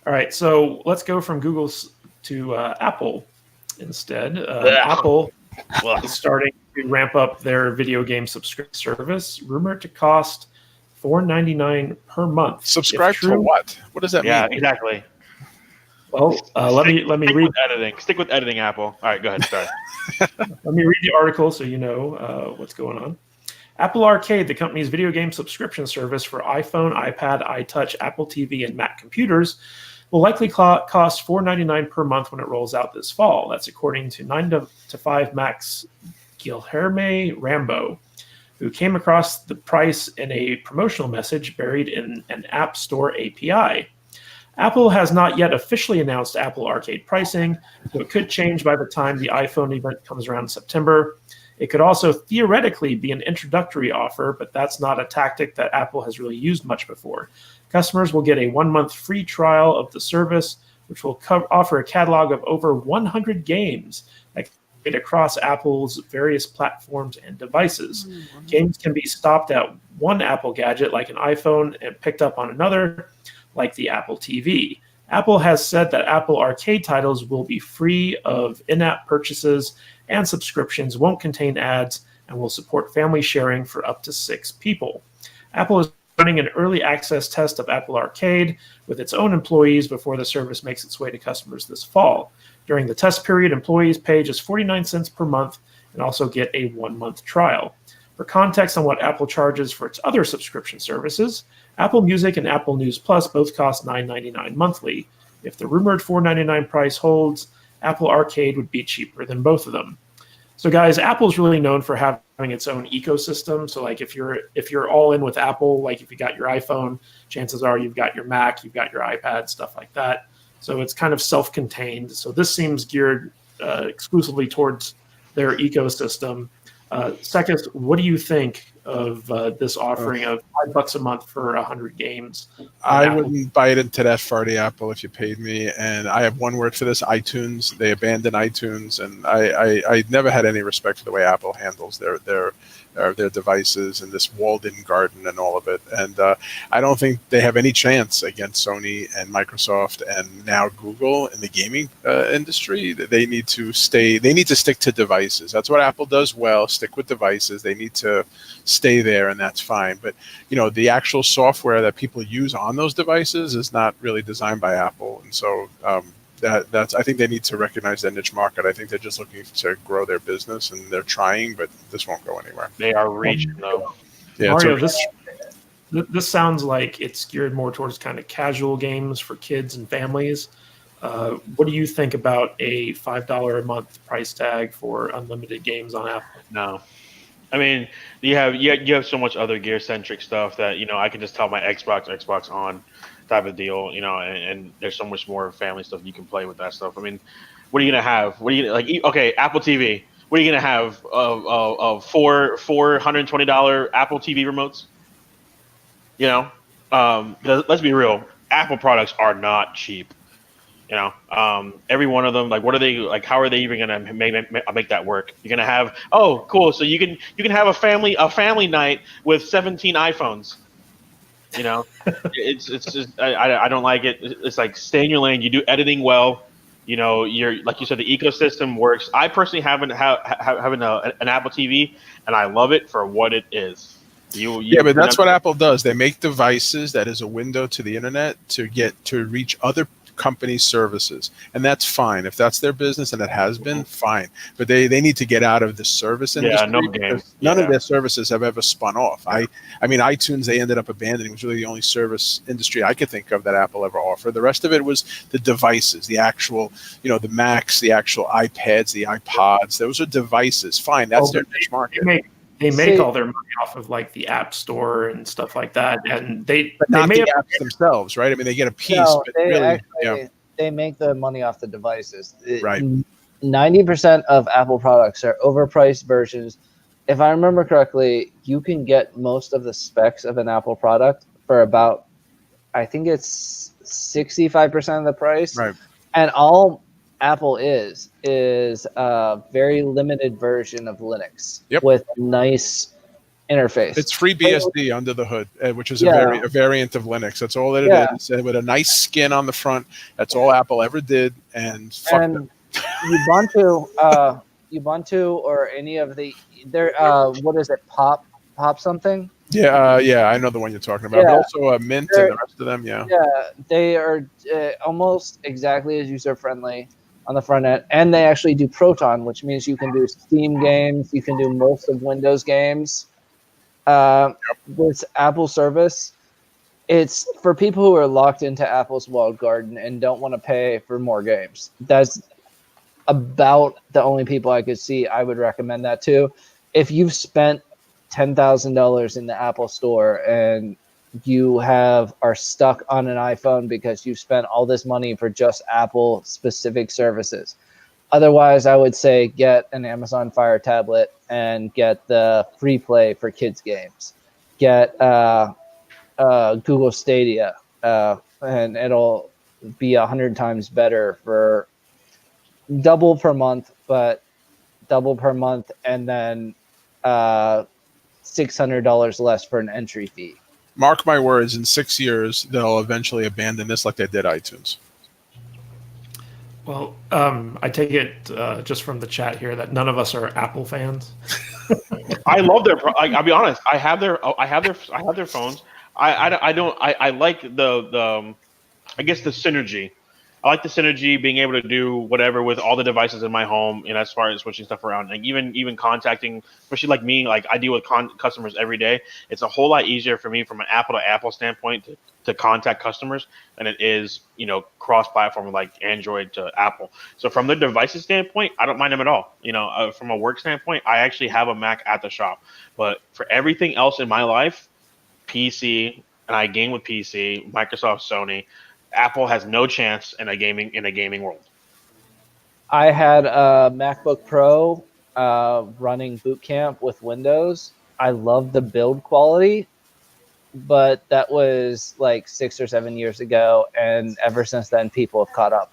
All right, so let's go from Google to Apple instead. Ugh. Apple Ugh. is starting to ramp up their video game subscription service, rumored to cost $4.99 per month. Subscribe to what? What does that Yeah, mean? exactly. Well, let me Stick read. with editing. Stick with editing, Apple. All right, go ahead. Sorry. Let me read the article so you know what's going on. Apple Arcade, the company's video game subscription service for iPhone, iPad, iTouch, Apple TV, and Mac computers, will likely cost $4.99 per month when it rolls out this fall. That's according to 9 to 5 Mac's Guilherme Rambo, who came across the price in a promotional message buried in an App Store API. Apple has not yet officially announced Apple Arcade pricing, so it could change by the time the iPhone event comes around in September. It could also theoretically be an introductory offer, but that's not a tactic that Apple has really used much before. Customers will get a 1-month free trial of the service, which will offer a catalog of over 100 games that can be played across Apple's various platforms and devices. Games can be stopped at one Apple gadget, like an iPhone, and picked up on another, like the Apple TV. Apple has said that Apple Arcade titles will be free of in-app purchases, and subscriptions won't contain ads and will support family sharing for up to 6 people. Apple is running an early access test of Apple Arcade with its own employees before the service makes its way to customers this fall. During the test period, employees pay just 49 cents per month and also get a 1-month trial. For context on what Apple charges for its other subscription services, Apple Music and Apple News Plus both cost $9.99 monthly. If the rumored $4.99 price holds, Apple Arcade would be cheaper than both of them. So, guys, Apple's really known for having its own ecosystem. So, like, if you're all in with Apple, like if you got your iPhone, chances are you've got your Mac, you've got your iPad, stuff like that. So it's kind of self-contained. So this seems geared exclusively towards their ecosystem. Sekis, what do you think of this offering of $5 a month for 100 games? I wouldn't bite into that farty apple if you paid me. And I have one word for this: iTunes. They abandoned iTunes, and I never had any respect for the way Apple handles their devices and this walled-in garden and all of it. And I don't think they have any chance against Sony and Microsoft and now Google in the gaming industry. They need to stick to devices. That's what Apple does well. Stick with devices. They need to stay there, and that's fine. But the actual software that people use on those devices is not really designed by Apple, and so that's I think they need to recognize their niche market. I think they're just looking to grow their business, and they're trying, but this won't go anywhere. They are reaching though. Yeah, Mario, this sounds like it's geared more towards kind of casual games for kids and families. What do you think about a $5 a month price tag for unlimited games on Apple? No. I mean, you have so much other gear centric stuff that I can just tell my Xbox on type of deal, and there's so much more family stuff you can play with that stuff. I mean, what are you gonna have? What are you gonna like? Okay, Apple TV. What are you gonna have? Of $420 Apple TV remotes? Let's be real. Apple products are not cheap. Every one of them, like, what are they like? How are they even gonna make that work? You're gonna have, oh, cool. So you can have a family night with 17 iPhones. It's just I don't like it. It's like stay in your lane. You do editing well. You're like you said, the ecosystem works. I personally having an Apple TV, and I love it for what it is. But that's what Apple does. They make devices that is a window to the internet to reach other company services, and that's fine if that's their business, and it has been fine. But they need to get out of the service industry because none of their services have ever spun off. I mean, iTunes they ended up abandoning. Was really the only service industry I could think of that Apple ever offered. The rest of it was the devices, the actual, the Macs, the actual iPads, the iPods. Those are devices. Fine, that's their niche market. They make all their money off of like the App Store and stuff like that, and but not the apps themselves, right? I mean, they get a piece, but they make the money off the devices. Right. 90% of Apple products are overpriced versions. If I remember correctly, you can get most of the specs of an Apple product for about, I think it's 65% of the price. Right. And all Apple is a very limited version of Linux with nice interface. It's FreeBSD under the hood, which is Yeah. a variant of Linux. That's all that it Yeah. is. And with a nice skin on the front. That's all Apple ever did. And fuck them. And Ubuntu or any of the what is it? Pop something? Yeah, I know the one you're talking about. Yeah. But also Mint and the rest of them, yeah. Yeah, they are almost exactly as user friendly on the front end, and they actually do Proton, which means you can do Steam games, you can do most of Windows games. This Apple service, it's for people who are locked into Apple's walled garden and don't want to pay for more games. That's about the only people I could see I would recommend that to. If you've spent $10,000 in the Apple Store and you are stuck on an iPhone because you've spent all this money for just Apple specific services. Otherwise, I would say get an Amazon Fire tablet and get the free play for kids games. Get Google Stadia, and it'll be 100 times better for double per month, and then $600 less for an entry fee. Mark my words, in 6 years, they'll eventually abandon this like they did iTunes. Well, I take it just from the chat here that none of us are Apple fans. I love their. I'll be honest. I have their phones. I like the I guess the synergy. I like the synergy, being able to do whatever with all the devices in my home, and as far as switching stuff around, like even contacting, especially like me, like I deal with customers every day. It's a whole lot easier for me from an Apple to Apple standpoint to contact customers than it is, cross-platform like Android to Apple. So from the devices standpoint, I don't mind them at all. From a work standpoint, I actually have a Mac at the shop, but for everything else in my life, PC, and I game with PC, Microsoft, Sony. Apple has no chance in a gaming world. I had a MacBook Pro running Boot Camp with Windows. I love the build quality, but that was like 6 or 7 years ago, and ever since then, people have caught up.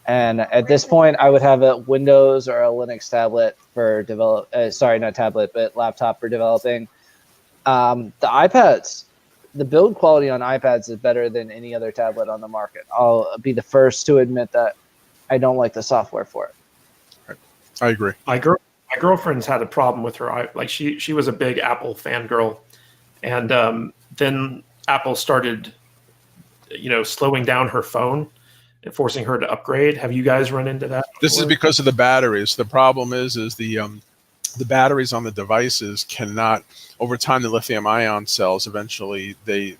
And at this point, I would have a Windows or a Linux tablet for not tablet, but laptop for developing. The iPads. The build quality on iPads is better than any other tablet on the market. I'll be the first to admit that I don't like the software for it. I agree. My girlfriend's had a problem with her. Like she was a big Apple fangirl, and then Apple started, slowing down her phone and forcing her to upgrade. Have you guys run into that before? This is because of the batteries. The problem is the batteries on the devices cannot, over time, the lithium-ion cells eventually they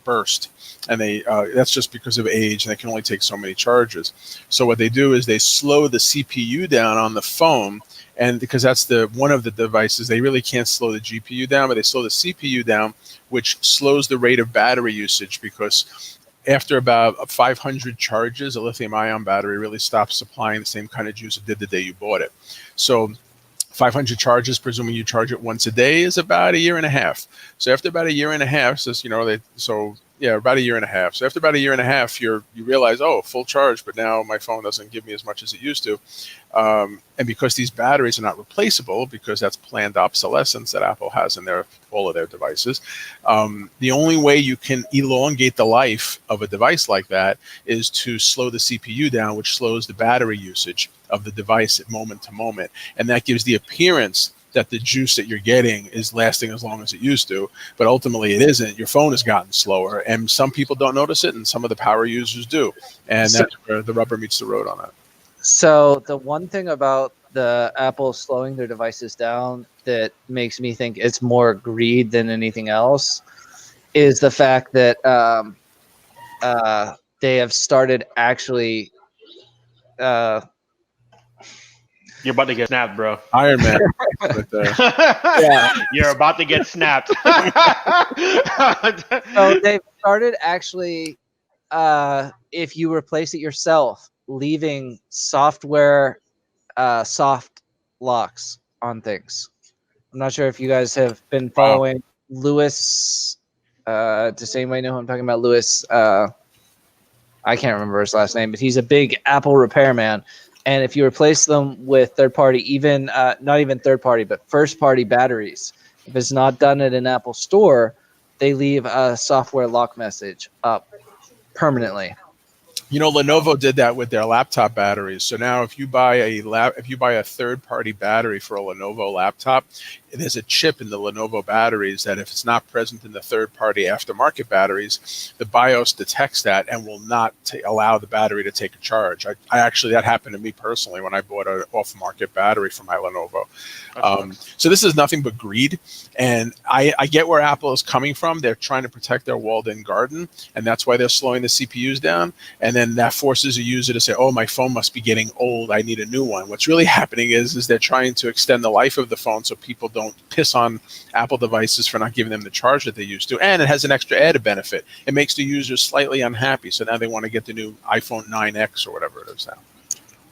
burst, and that's just because of age, and they can only take so many charges. So what they do is they slow the CPU down on the phone, and because that's one of the devices, they really can't slow the GPU down, but they slow the CPU down, which slows the rate of battery usage, because after about 500 charges, a lithium-ion battery really stops supplying the same kind of juice it did the day you bought it. So 500 charges, presuming you charge it once a day, is about a year and a half. So after about a year and a half, about a year and a half. So after about a year and a half, you realize, full charge, but now my phone doesn't give me as much as it used to. And because these batteries are not replaceable, because that's planned obsolescence that Apple has in all of their devices, the only way you can elongate the life of a device like that is to slow the CPU down, which slows the battery usage of the device at moment to moment. And that gives the appearance that the juice that you're getting is lasting as long as it used to, but ultimately it isn't. Your phone has gotten slower, and some people don't notice it, and some of the power users do. And that's where the rubber meets the road on that. So the one thing about the Apple slowing their devices down that makes me think it's more greed than anything else is the fact that they have started actually You're about to get snapped, bro. Iron Man. But, yeah. You're about to get snapped. So they've started actually, if you replace it yourself, leaving software soft locks on things. I'm not sure if you guys have been following Lewis. Does anybody know who I'm talking about? Lewis. I can't remember his last name, but he's a big Apple repairman. And if you replace them with third-party, even not even third-party, but first-party batteries, If it's not done at an Apple store, they leave a software lock message up permanently. You know, Lenovo did that with their laptop batteries. So now, if you buy a third-party battery for a Lenovo laptop, there's a chip in the Lenovo batteries that if it's not present in the third-party aftermarket batteries, the BIOS detects that and will not allow the battery to take a charge. I actually, that happened to me personally when I bought an off-market battery for my Lenovo. So this is nothing but greed, and I get where Apple is coming from. They're trying to protect their walled-in garden, and that's why they're slowing the CPUs down. And then that forces a user to say, "Oh, my phone must be getting old. I need a new one." What's really happening is they're trying to extend the life of the phone so people don't piss on Apple devices for not giving them the charge that they used to. And it has an extra added benefit. It makes the users slightly unhappy. So now they want to get the new iPhone 9X or whatever it is now.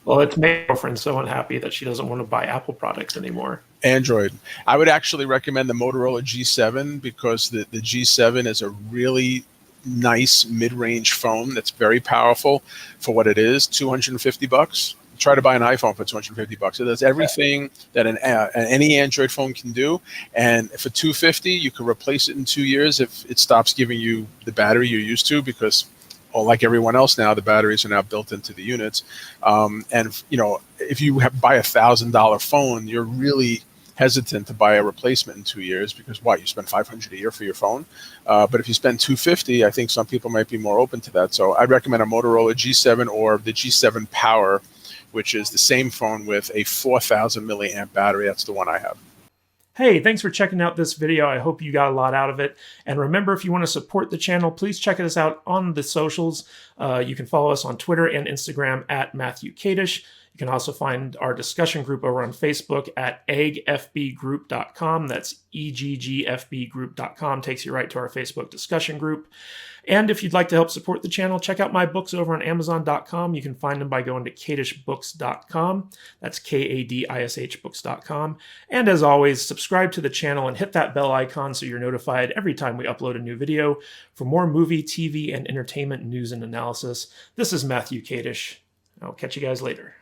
Well, it's my girlfriend so unhappy that she doesn't want to buy Apple products anymore. Android. I would actually recommend the Motorola G7 because the G7 is a really nice mid-range phone that's very powerful for what it is. $250. Try to buy an iPhone for $250. It does everything that any Android phone can do, and for $250, you can replace it in 2 years if it stops giving you the battery you're used to, because, well, like everyone else now, the batteries are now built into the units. And you know, if you buy $1,000 phone, you're really hesitant to buy a replacement in 2 years because what, you spend $500 a year for your phone. But if you spend $250, I think some people might be more open to that. So I'd recommend a Motorola G7 or the G7 Power, which is the same phone with a 4,000 milliamp battery. That's the one I have. Hey, thanks for checking out this video. I hope you got a lot out of it. And remember, if you want to support the channel, please check us out on the socials. You can follow us on Twitter and Instagram at Matthew Kadish. You can also find our discussion group over on Facebook at eggfbgroup.com. That's eggfbgroup.com. Takes you right to our Facebook discussion group. And if you'd like to help support the channel, check out my books over on Amazon.com. You can find them by going to kadishbooks.com. That's KADISH books.com. And as always, subscribe to the channel and hit that bell icon so you're notified every time we upload a new video for more movie, TV, and entertainment news and analysis. This is Matthew Kadish. I'll catch you guys later.